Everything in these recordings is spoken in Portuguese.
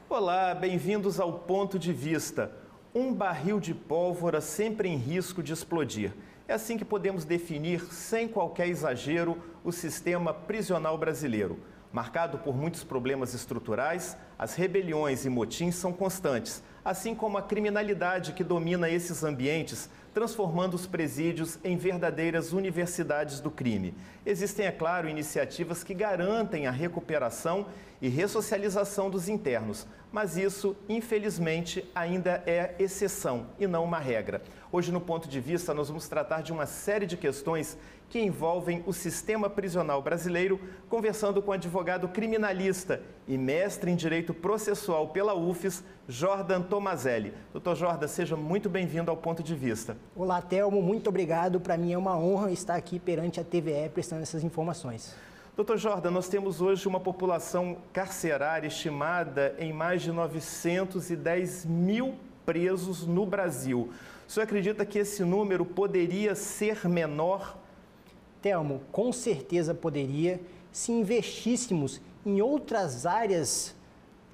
Olá, bem-vindos ao Ponto de Vista. Um barril de pólvora sempre em risco de explodir. É assim que podemos definir, sem qualquer exagero, o sistema prisional brasileiro. Marcado por muitos problemas estruturais, as rebeliões e motins são constantes, assim como a criminalidade que domina esses ambientes, transformando os presídios em verdadeiras universidades do crime. Existem, é claro, iniciativas que garantem a recuperação e ressocialização dos internos, mas isso, infelizmente, ainda é exceção e não uma regra. Hoje, no Ponto de Vista, nós vamos tratar de uma série de questões que envolvem o sistema prisional brasileiro, conversando com o advogado criminalista e mestre em Direito Processual pela UFES, Jordan Tomazelli. Doutor Jordan, seja muito bem-vindo ao Ponto de Vista. Olá, Telmo, muito obrigado. Para mim é uma honra estar aqui perante a TVE prestando essas informações. Doutor Jordan, nós temos hoje uma população carcerária estimada em mais de 910 mil presos no Brasil. O senhor acredita que esse número poderia ser menor? Telmo, com certeza poderia, se investíssemos em outras áreas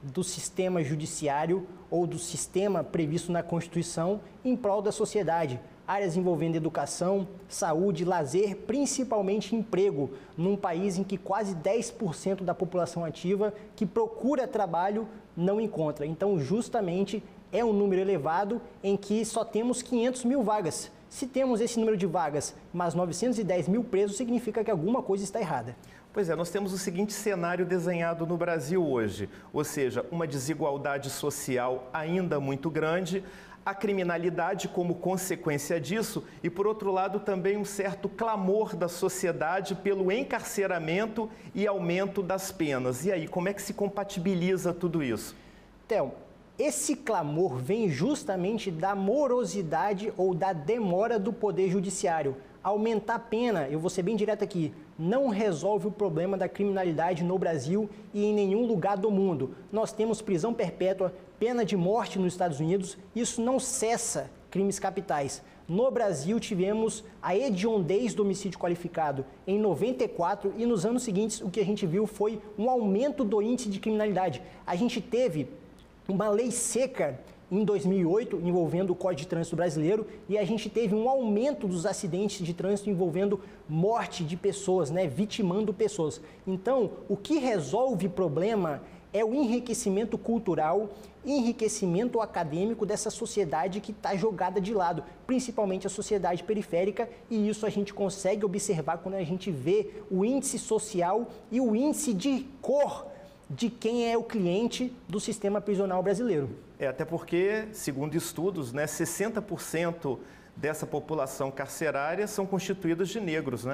do sistema judiciário ou do sistema previsto na Constituição em prol da sociedade. Áreas envolvendo educação, saúde, lazer, principalmente emprego, num país em que quase 10% da população ativa que procura trabalho não encontra. Então, justamente, é um número elevado em que só temos 500 mil vagas. Se temos esse número de vagas, mas 910 mil presos, significa que alguma coisa está errada. Pois é, nós temos o seguinte cenário desenhado no Brasil hoje, ou seja, uma desigualdade social ainda muito grande, a criminalidade como consequência disso e, por outro lado, também um certo clamor da sociedade pelo encarceramento e aumento das penas. E aí, como é que se compatibiliza tudo isso? Theo, esse clamor vem justamente da morosidade ou da demora do Poder Judiciário. Aumentar a pena, eu vou ser bem direto aqui, não resolve o problema da criminalidade no Brasil e em nenhum lugar do mundo. Nós temos prisão perpétua, pena de morte nos Estados Unidos, isso não cessa crimes capitais. No Brasil tivemos a hediondez do homicídio qualificado em 94 e nos anos seguintes o que a gente viu foi um aumento do índice de criminalidade. A gente teve uma lei seca em 2008, envolvendo o Código de Trânsito brasileiro, e a gente teve um aumento dos acidentes de trânsito envolvendo morte de pessoas, vitimando pessoas. Então, o que resolve o problema é o enriquecimento cultural, enriquecimento acadêmico dessa sociedade que está jogada de lado, principalmente a sociedade periférica, e isso a gente consegue observar quando a gente vê o índice social e o índice de cor de quem é o cliente do sistema prisional brasileiro. Até porque, segundo estudos, 60% dessa população carcerária são constituídas de negros,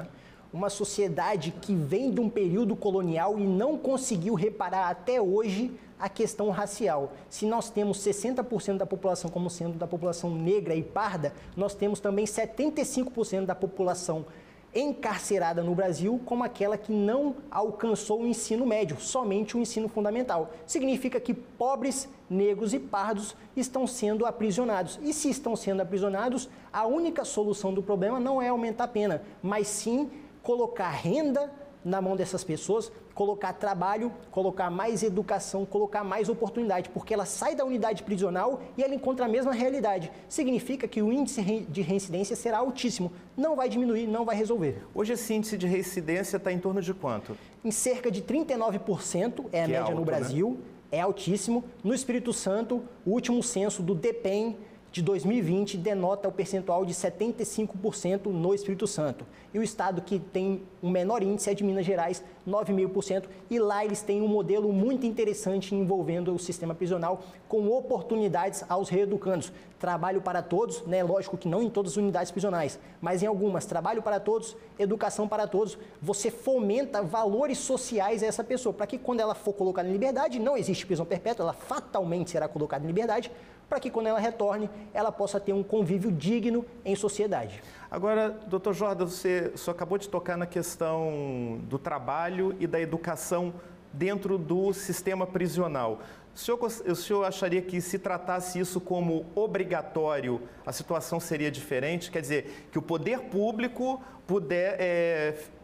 Uma sociedade que vem de um período colonial e não conseguiu reparar até hoje a questão racial. Se nós temos 60% da população como sendo da população negra e parda, nós temos também 75% da população encarcerada no Brasil como aquela que não alcançou o ensino médio, somente o ensino fundamental. Significa que pobres, negros e pardos estão sendo aprisionados. E se estão sendo aprisionados, a única solução do problema não é aumentar a pena, mas sim colocar renda na mão dessas pessoas, colocar trabalho, colocar mais educação, colocar mais oportunidade, porque ela sai da unidade prisional e ela encontra a mesma realidade. Significa que o índice de reincidência será altíssimo, não vai diminuir, não vai resolver. Hoje esse índice de reincidência está em torno de quanto? Em cerca de 39% é a média alto, no Brasil, é altíssimo. No Espírito Santo, o último censo do DEPEN de 2020 denota o percentual de 75% no Espírito Santo. E o estado que tem um menor índice é de Minas Gerais, 9,5%, e lá eles têm um modelo muito interessante envolvendo o sistema prisional com oportunidades aos reeducandos. Trabalho para todos, lógico que não em todas as unidades prisionais, mas em algumas, trabalho para todos, educação para todos. Você fomenta valores sociais a essa pessoa, para que quando ela for colocada em liberdade, não existe prisão perpétua, ela fatalmente será colocada em liberdade, para que quando ela retorne, ela possa ter um convívio digno em sociedade. Agora, doutor Jordan, você só acabou de tocar na questão do trabalho e da educação dentro do sistema prisional. O senhor acharia que se tratasse isso como obrigatório, a situação seria diferente? Quer dizer, que o poder público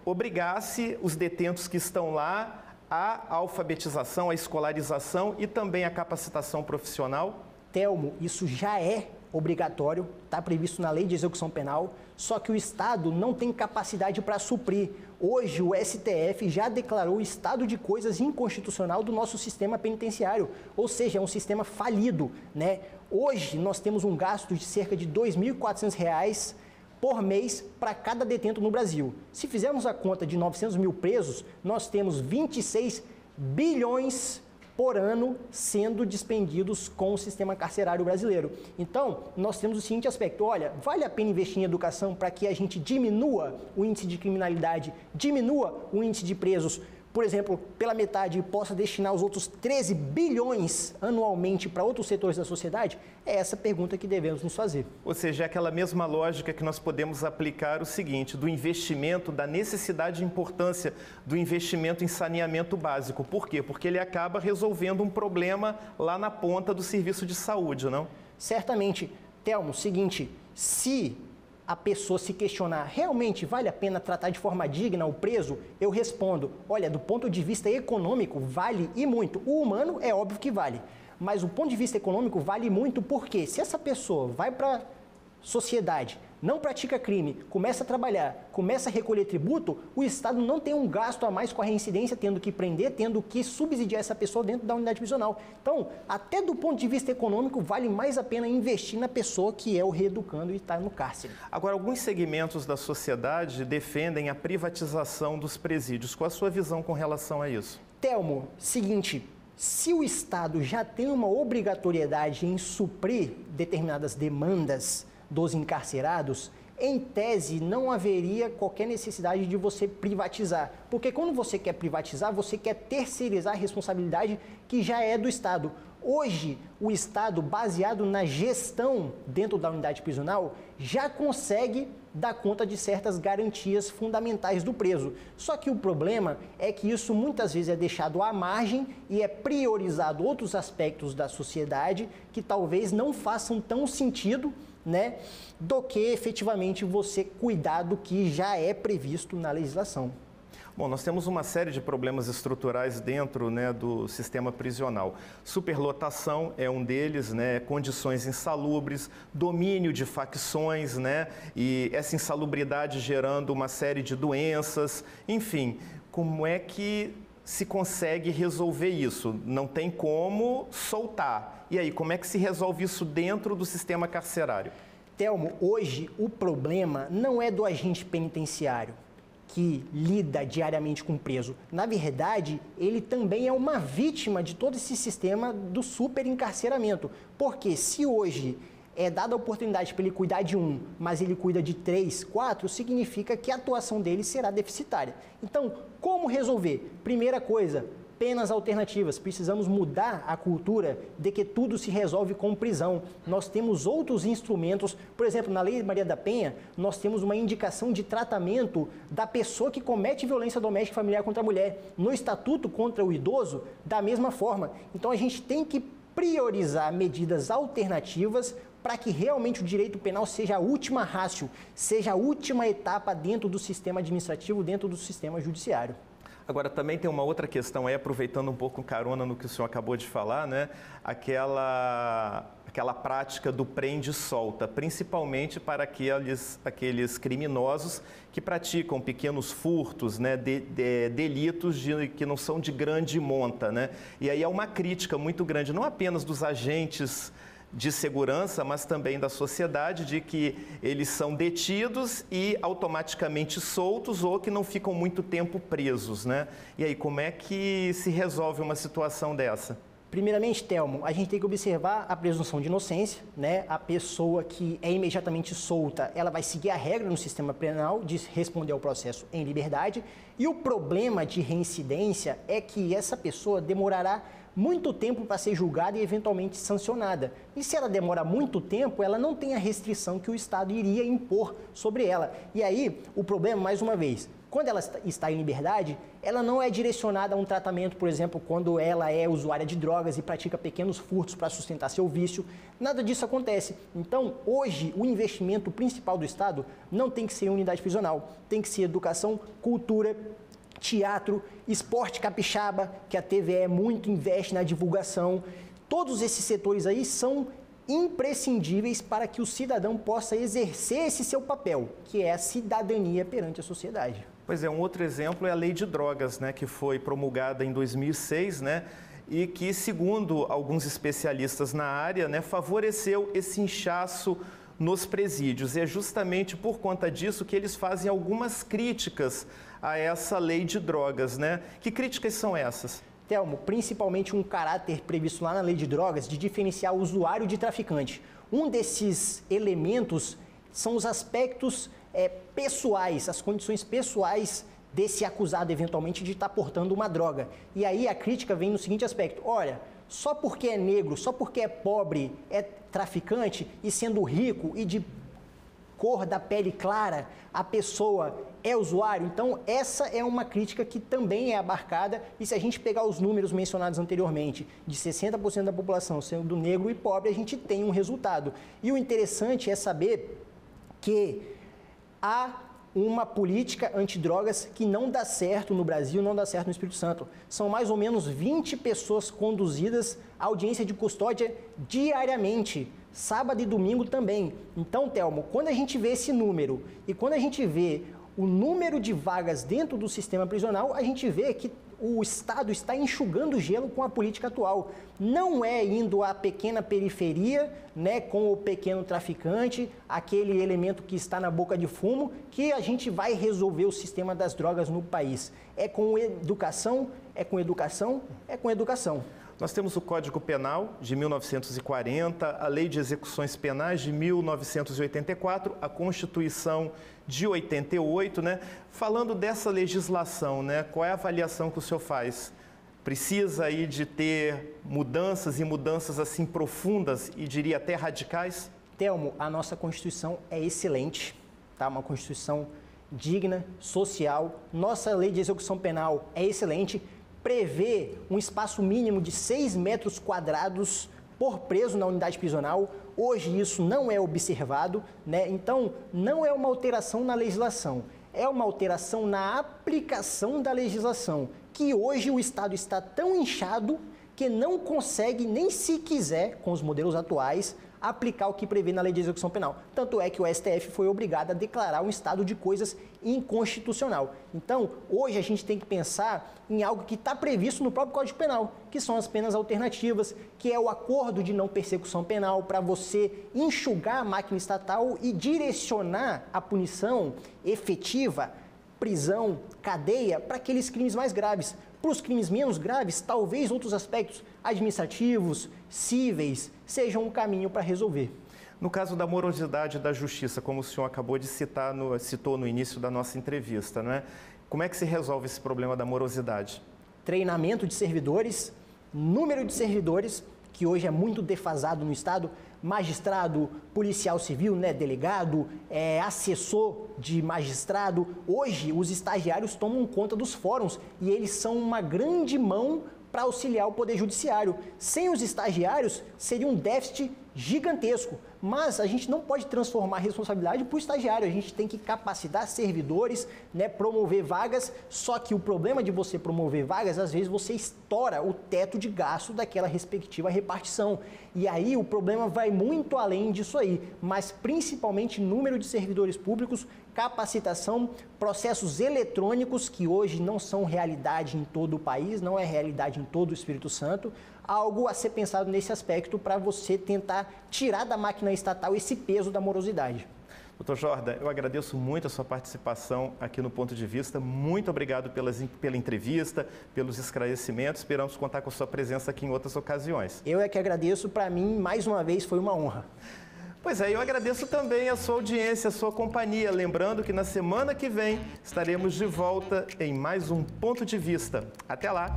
obrigasse os detentos que estão lá à alfabetização, à escolarização e também à capacitação profissional? Telmo, isso já é obrigatório, está previsto na Lei de Execução Penal, só que o Estado não tem capacidade para suprir. Hoje, o STF já declarou o estado de coisas inconstitucional do nosso sistema penitenciário, ou seja, é um sistema falido, né? Hoje, nós temos um gasto de cerca de R$ 2.400 por mês para cada detento no Brasil. Se fizermos a conta de 900 mil presos, nós temos 26 bilhões por ano sendo despendidos com o sistema carcerário brasileiro. Então, nós temos o seguinte aspecto: olha, vale a pena investir em educação para que a gente diminua o índice de criminalidade, diminua o índice de presos, por exemplo, pela metade, e possa destinar os outros 13 bilhões anualmente para outros setores da sociedade? É essa pergunta que devemos nos fazer. Ou seja, é aquela mesma lógica que nós podemos aplicar o seguinte, do investimento, da necessidade e importância do investimento em saneamento básico. Por quê? Porque ele acaba resolvendo um problema lá na ponta do serviço de saúde, não? Certamente. Telmo, seguinte, se a pessoa se questionar, realmente vale a pena tratar de forma digna o preso? Eu respondo, olha, do ponto de vista econômico, vale e muito. O humano é óbvio que vale, mas o ponto de vista econômico vale muito porque se essa pessoa vai para a sociedade, não pratica crime, começa a trabalhar, começa a recolher tributo, o Estado não tem um gasto a mais com a reincidência, tendo que prender, tendo que subsidiar essa pessoa dentro da unidade prisional. Então, até do ponto de vista econômico, vale mais a pena investir na pessoa que é o reeducando e está no cárcere. Agora, alguns segmentos da sociedade defendem a privatização dos presídios. Qual a sua visão com relação a isso? Telmo, seguinte, se o Estado já tem uma obrigatoriedade em suprir determinadas demandas dos encarcerados, em tese não haveria qualquer necessidade de você privatizar. Porque quando você quer privatizar, você quer terceirizar a responsabilidade que já é do Estado. Hoje, o Estado, baseado na gestão dentro da unidade prisional, já consegue dar conta de certas garantias fundamentais do preso. Só que o problema é que isso muitas vezes é deixado à margem e é priorizado outros aspectos da sociedade que talvez não façam tão sentido, né, do que efetivamente você cuidar do que já é previsto na legislação. Bom, nós temos uma série de problemas estruturais dentro, né, do sistema prisional. Superlotação é um deles, né, condições insalubres, domínio de facções, né, e essa insalubridade gerando uma série de doenças. Enfim, como é que se consegue resolver isso? Não tem como soltar. E aí, como é que se resolve isso dentro do sistema carcerário? Telmo, hoje o problema não é do agente penitenciário que lida diariamente com o preso. Na verdade, ele também é uma vítima de todo esse sistema do superencarceramento. Porque se hoje é dada a oportunidade para ele cuidar de um, mas ele cuida de 3, 4, significa que a atuação dele será deficitária. Então, como resolver? Primeira coisa, penas alternativas. Precisamos mudar a cultura de que tudo se resolve com prisão. Nós temos outros instrumentos, por exemplo, na Lei Maria da Penha, nós temos uma indicação de tratamento da pessoa que comete violência doméstica e familiar contra a mulher. No Estatuto contra o Idoso, da mesma forma. Então, a gente tem que priorizar medidas alternativas para que realmente o direito penal seja a última ratio, seja a última etapa dentro do sistema administrativo, dentro do sistema judiciário. Agora, também tem uma outra questão aí, aproveitando um pouco carona no que o senhor acabou de falar, né? Aquela prática do prende e solta, principalmente para aqueles criminosos que praticam pequenos furtos, né? Delitos que não são de grande monta, né? E aí há uma crítica muito grande, não apenas dos agentes de segurança, mas também da sociedade, de que eles são detidos e automaticamente soltos ou que não ficam muito tempo presos, né? E aí, como é que se resolve uma situação dessa? Primeiramente, Telmo, a gente tem que observar a presunção de inocência, né? A pessoa que é imediatamente solta, ela vai seguir a regra no sistema penal de responder ao processo em liberdade. E o problema de reincidência é que essa pessoa demorará muito tempo para ser julgada e eventualmente sancionada. E se ela demora muito tempo, ela não tem a restrição que o Estado iria impor sobre ela. E aí, o problema, mais uma vez, quando ela está em liberdade, ela não é direcionada a um tratamento, por exemplo, quando ela é usuária de drogas e pratica pequenos furtos para sustentar seu vício. Nada disso acontece. Então, hoje, o investimento principal do Estado não tem que ser unidade prisional, tem que ser educação, cultura, teatro, esporte capixaba, que a TVE muito investe na divulgação. Todos esses setores aí são imprescindíveis para que o cidadão possa exercer esse seu papel, que é a cidadania perante a sociedade. Pois é, um outro exemplo é a Lei de Drogas, né, que foi promulgada em 2006, né, e que, segundo alguns especialistas na área, né, favoreceu esse inchaço nos presídios. E é justamente por conta disso que eles fazem algumas críticas a essa Lei de Drogas, né? Que críticas são essas? Telmo, principalmente um caráter previsto lá na Lei de Drogas de diferenciar o usuário de traficante. Um desses elementos são os aspectos pessoais, as condições pessoais desse acusado eventualmente de estar portando uma droga. E aí a crítica vem no seguinte aspecto: olha, só porque é negro, só porque é pobre, é traficante, e sendo rico e de cor da pele clara, a pessoa é usuário. Então essa é uma crítica que também é abarcada, e se a gente pegar os números mencionados anteriormente, de 60% da população sendo negro e pobre, a gente tem um resultado. E o interessante é saber que há uma política antidrogas que não dá certo no Brasil, não dá certo no Espírito Santo. São mais ou menos 20 pessoas conduzidas à audiência de custódia diariamente, sábado e domingo também. Então, Telmo, quando a gente vê esse número e quando a gente vê o número de vagas dentro do sistema prisional, a gente vê que o Estado está enxugando gelo com a política atual. Não é indo à pequena periferia, né, com o pequeno traficante, aquele elemento que está na boca de fumo, que a gente vai resolver o sistema das drogas no país. É com educação, é com educação, é com educação. Nós temos o Código Penal de 1940, a Lei de Execuções Penais de 1984, a Constituição de 88, né? Falando dessa legislação, né? Qual é a avaliação que o senhor faz? Precisa aí de ter mudanças e mudanças assim profundas e diria até radicais? Telmo, a nossa Constituição é excelente, tá? Uma Constituição digna, social. Nossa Lei de Execução Penal é excelente. Prevê um espaço mínimo de 6 metros quadrados por preso na unidade prisional. Hoje isso não é observado, né? Então não é uma alteração na legislação, é uma alteração na aplicação da legislação, que hoje o Estado está tão inchado que não consegue, nem se quiser, com os modelos atuais, aplicar o que prevê na Lei de Execução Penal. Tanto é que o STF foi obrigado a declarar um estado de coisas inconstitucional. Então, hoje a gente tem que pensar em algo que está previsto no próprio Código Penal, que são as penas alternativas, que é o acordo de não persecução penal para você enxugar a máquina estatal e direcionar a punição efetiva, prisão, cadeia, para aqueles crimes mais graves. Para os crimes menos graves, talvez outros aspectos administrativos, cíveis, sejam um caminho para resolver. No caso da morosidade da justiça, como o senhor acabou de citou no início da nossa entrevista, não é? Como é que se resolve esse problema da morosidade? Treinamento de servidores, número de servidores, que hoje é muito defasado no Estado, magistrado, policial civil, né, delegado, assessor de magistrado. Hoje, os estagiários tomam conta dos fóruns e eles são uma grande mão para auxiliar o Poder Judiciário. Sem os estagiários, seria um déficit gigantesco, mas a gente não pode transformar a responsabilidade para o estagiário, a gente tem que capacitar servidores, né, promover vagas, só que o problema de você promover vagas, às vezes você estoura o teto de gasto daquela respectiva repartição, e aí o problema vai muito além disso aí, mas principalmente número de servidores públicos, capacitação, processos eletrônicos que hoje não são realidade em todo o país, não é realidade em todo o Espírito Santo, algo a ser pensado nesse aspecto para você tentar tirar da máquina estatal esse peso da morosidade. Doutor Jordan, eu agradeço muito a sua participação aqui no Ponto de Vista. Muito obrigado pela entrevista, pelos esclarecimentos. Esperamos contar com a sua presença aqui em outras ocasiões. Eu é que agradeço. Para mim, mais uma vez, foi uma honra. Pois é, eu agradeço também a sua audiência, a sua companhia. Lembrando que na semana que vem estaremos de volta em mais um Ponto de Vista. Até lá!